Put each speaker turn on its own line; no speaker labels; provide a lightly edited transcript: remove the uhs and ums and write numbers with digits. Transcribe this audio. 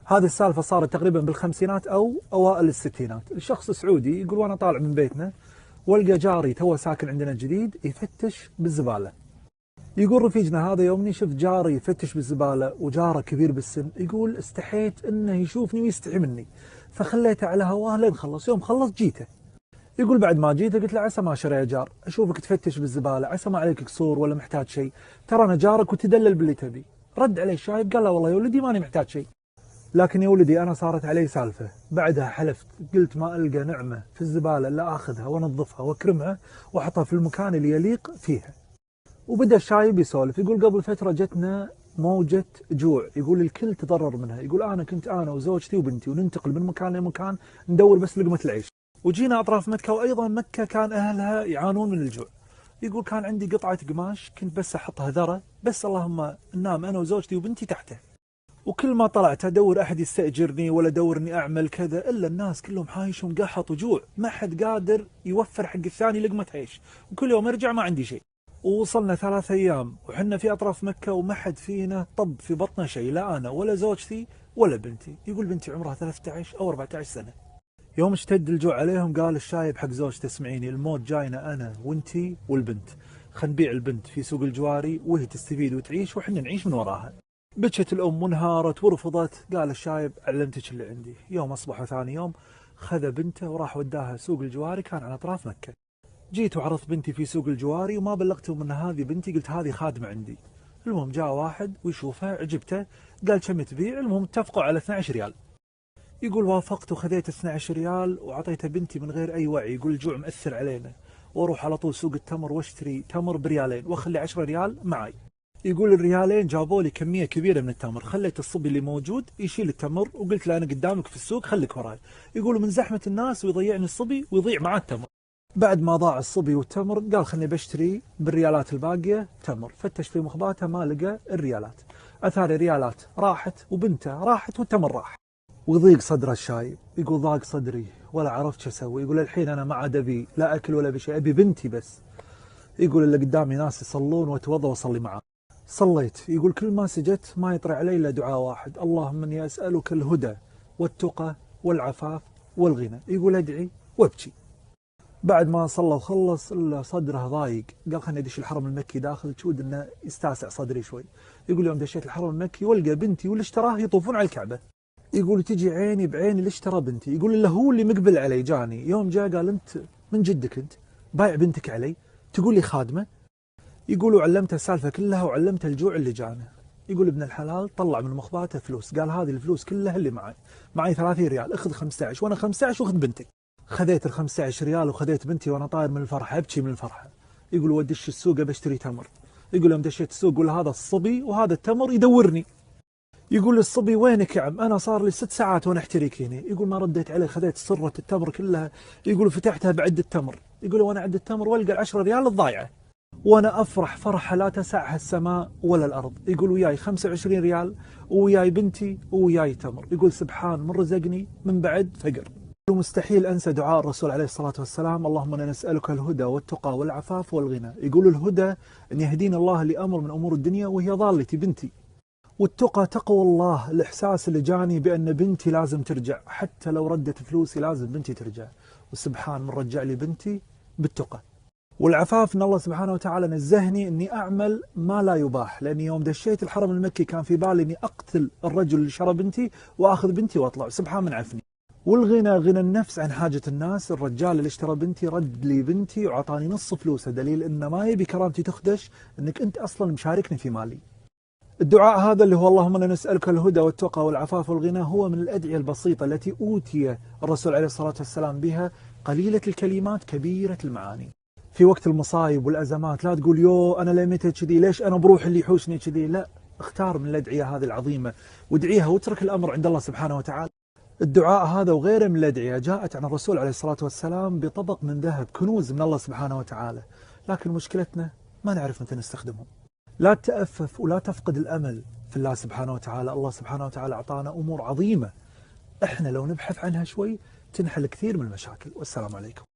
هذه السالفة صارت تقريبا بالخمسينات أو أوائل الستينات. الشخص سعودي يقول وأنا طالع من بيتنا والقى جاري تو ساكن عندنا جديد يفتش بالزبالة. يقول رفيجنا هذا يومني شفت جاري يفتش بالزبالة وجاره كبير بالسن، يقول استحيت انه يشوفني ويستحي مني فخليته على هواه لين خلص. يوم خلص جيته. يقول بعد ما جيته قلت له عسى ما شرى يا جار، اشوفك تفتش بالزبالة، عسى ما عليك قصور ولا محتاج شيء، ترى انا جارك وتدلل باللي تبي. رد عليه الشايب قال له والله يا ولدي ماني محتاج شيء، لكن يا ولدي انا صارت علي سالفة بعدها حلفت قلت ما القى نعمة في الزبالة الا اخذها وانظفها واكرمها واحطها في المكان اللي يليق فيها. وبدأ الشايب يسولف يقول قبل فترة جتنا موجة جوع، يقول الكل تضرر منها، يقول أنا كنت أنا وزوجتي وبنتي وننتقل من مكان لمكان ندور بس لقمة العيش، وجينا أطراف مكة وأيضا مكة كان أهلها يعانون من الجوع. يقول كان عندي قطعة قماش كنت بس أحطها ذرة بس اللهم ننام أنا وزوجتي وبنتي تحته، وكل ما طلعت أدور أحد يستأجرني ولا أدور إني أعمل كذا إلا الناس كلهم عايشون قحط وجوع، ما حد قادر يوفر حق الثاني لقمة عيش، وكل يوم أرجع ما عندي شيء. ووصلنا 3 أيام وحنا في أطراف مكة وما حد فينا طب في بطنه شيء، لا أنا ولا زوجتي ولا بنتي. يقول بنتي عمرها 13 أو 14 سنة. يوم اشتد الجوع عليهم قال الشايب حق زوجته اسمعيني الموت جاينا أنا وانتي والبنت، خل نبيع البنت في سوق الجواري وهي تستفيد وتعيش وحنا نعيش من وراها. بكت الأم وانهارت ورفضت. قال الشايب علمتك اللي عندي. يوم أصبحوا ثاني يوم خذ بنته وراح وداها سوق الجواري كان على أطراف مكة. جيت وعرضت بنتي في سوق الجواري وما بلغتهم ان هذه بنتي، قلت هذه خادمة عندي. المهم جاء واحد ويشوفها عجبته قال كم تبيع، المهم اتفقوا على 12 ريال. يقول وافقت وخذيت 12 ريال وعطيته بنتي من غير اي وعي. يقول الجوع مأثر علينا واروح على طول سوق التمر واشتري تمر بريالين واخلي 10 ريال معي. يقول الريالين جابوا لي كمية كبيرة من التمر، خليت الصبي اللي موجود يشيل التمر وقلت له انا قدامك في السوق خليك وراي. يقول من زحمة الناس ويضيعني الصبي ويضيع معاه التمر. بعد ما ضاع الصبي والتمر قال خلني بشتري بالريالات الباقية تمر، فتش في مخباته ما لقى الريالات، أثاري ريالات راحت وبنته راحت والتمر راح. ويضيق صدر الشايب. يقول ضاق صدري ولا عرفت شو اسوي. يقول الحين انا ما عاد ابي لا اكل ولا بشيء، ابي بنتي بس. يقول اللي قدامي ناس يصلون واتوضا واصلي معاه. صليت. يقول كل ما سجدت ما يطري علي الا دعاء واحد، اللهم اني اسالك الهدى والتقى والعفاف والغنى. يقول ادعي وابكي. بعد ما صلى وخلص الا صدره ضايق، قال خليني ادش الحرم المكي داخل تشود انه يستاسع صدري شوي. يقول يوم دشيت الحرم المكي والقى بنتي واللي اشتراه يطوفون على الكعبه. يقول تجي عيني بعيني اللي اشترى بنتي. يقول الا هو اللي مقبل علي جاني يوم جاء قال انت من جدك انت بايع بنتك علي تقول لي خادمه. يقول وعلمته السالفه كلها وعلمته الجوع اللي جانا. يقول ابن الحلال طلع من مخباته فلوس، قال هذه الفلوس كلها اللي معي 30 ريال، اخذ 15 وانا 15 واخذ بنتك. خذيت ال 15 ريال وخذيت بنتي وانا طاير من الفرحه ابكي من الفرحه. يقول ودش السوق بشتري تمر. يقول يوم دشيت السوق يقول هذا الصبي وهذا التمر يدورني. يقول الصبي وينك يا عم، انا صار لي 6 ساعات وانا احتريك هنا. يقول ما رديت عليه، خذيت سره التمر كلها. يقول فتحتها بعد التمر. يقول وانا عد التمر والقى 10 ريال الضايعه وانا افرح فرحه لا تسعها السماء ولا الارض. يقول وياي 25 ريال وياي بنتي وياي تمر. يقول سبحان من رزقني من بعد فقر. مستحيل انسى دعاء الرسول عليه الصلاه والسلام اللهم انا نسالك الهدى والتقى والعفاف والغنى. يقول الهدى ان يهدينا الله لامر من امور الدنيا وهي ضالتي بنتي، والتقى تقوى الله الاحساس اللي جاني بان بنتي لازم ترجع، حتى لو ردت فلوسي لازم بنتي ترجع، وسبحان من رجع لي بنتي بالتقى. والعفاف ان الله سبحانه وتعالى نزهني اني اعمل ما لا يباح، لاني يوم دشيت الحرم المكي كان في بالي اني اقتل الرجل اللي شرى بنتي واخذ بنتي واطلع، سبحان من عفني. والغنى غنى النفس عن حاجة الناس. الرجال اللي اشترى بنتي رد لي بنتي وعطاني نص فلوسه، دليل انه ما يبي كرامتي تخدش، انك انت اصلا مشاركني في مالي. الدعاء هذا اللي هو اللهم انا نسألك الهدى والتقى والعفاف والغنى هو من الأدعية البسيطة التي أوتي الرسول عليه الصلاة والسلام بها، قليلة الكلمات كبيرة المعاني. في وقت المصايب والأزمات لا تقول يو أنا لمتى كذي، ليش أنا بروح اللي يحوشني كذي، لا، اختار من الأدعية هذه العظيمة وادعيها واترك الأمر عند الله سبحانه وتعالى. الدعاء هذا وغيره من الأدعية جاءت عن الرسول عليه الصلاة والسلام بطبق من ذهب، كنوز من الله سبحانه وتعالى، لكن مشكلتنا ما نعرف متى نستخدمهم. لا تتأفف ولا تفقد الأمل في الله سبحانه وتعالى. الله سبحانه وتعالى أعطانا أمور عظيمة، إحنا لو نبحث عنها شوي تنحل كثير من المشاكل. والسلام عليكم.